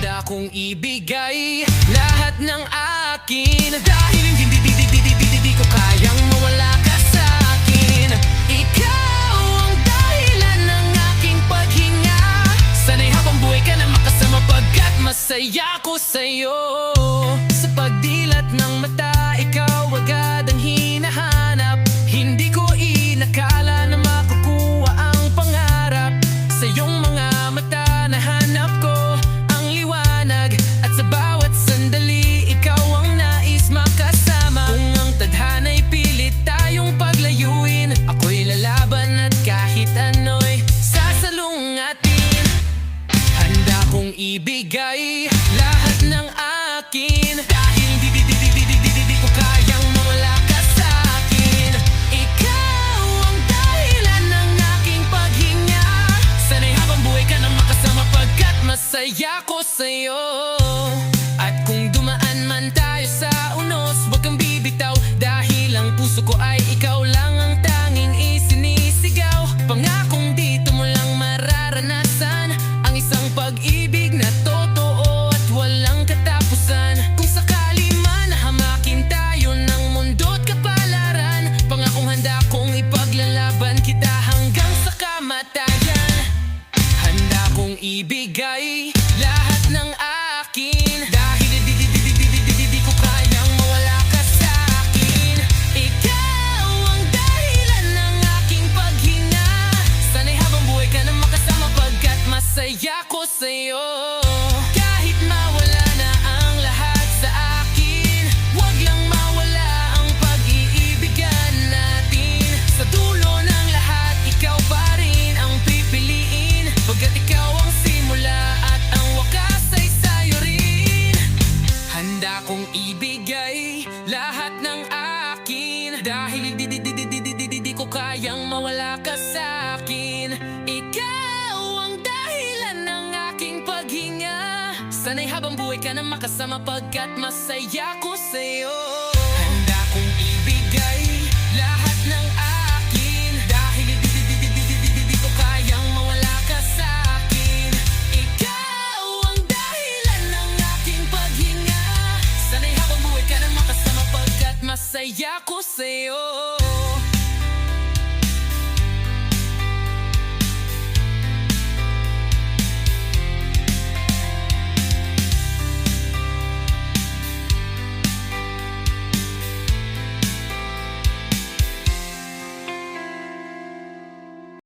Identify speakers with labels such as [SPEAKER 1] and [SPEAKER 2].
[SPEAKER 1] Handa kong ibigay lahat ng akin, dahil hindi ko kayang mawala ka sa akin. Ikaw ang dahilan ng aking paghinga. Sana'y habang buhay ka na makasama, pagkat masaya ko sa'yo. Sa pagdilat ng mata, ikaw agad ang hinahanap. Hindi ko inakala na makukuha ang pangarap. Sa iyong mga mata nahanap ko ang liwanag, at sa bawat sandali ikaw ang nais makasama. Kung ang tadhana'y pilit tayong paglayuin, ako'y lalaban at kahit ano'y sasalungatin. Handa kong ibigay lahat ng akin, dahil di ko kayang mawala ka sa akin. Ikaw ang dahilan ng aking paghinga. Sana'y habang buhay ka nang makasama, pagkat masaya ko sa'yo. At kung dumaan man tayo sa unos, huwag kang bibitaw, dahil ang puso ko ay ikaw lang ang tanging isinisigaw. Pangakong dito mo lang mararanasan ang isang pag-ibig na totoo at walang katapusan. Kung sakali man hamakin tayo ng mundo't kapalaran, pangakong handa kong ipaglalaban kita hanggang sa kamatayan. Handa kong ibigay lahat ng akin, dahil di ko kayang mawala ka sa akin. Ikaw ang dahilan ng aking paghinga. Sana'y habang buhay ka na makasama, pagkat masaya ko sa'yo. Kahit mawala na ang lahat sa akin, wag lang mawala ang pag-iibigan natin. Sa dulo ng lahat, ikaw pa rin ang pipiliin, pagkat ikaw ang simula at ang wakas ay sa'yo rin. Handa kong ibigay lahat ng akin, dahil di ko kayang mawala ka sa akin. Ikaw ang dahilan ng aking paghinga. Sana'y habang buhay ka na makasama, pagkat masaya ko sa'yo.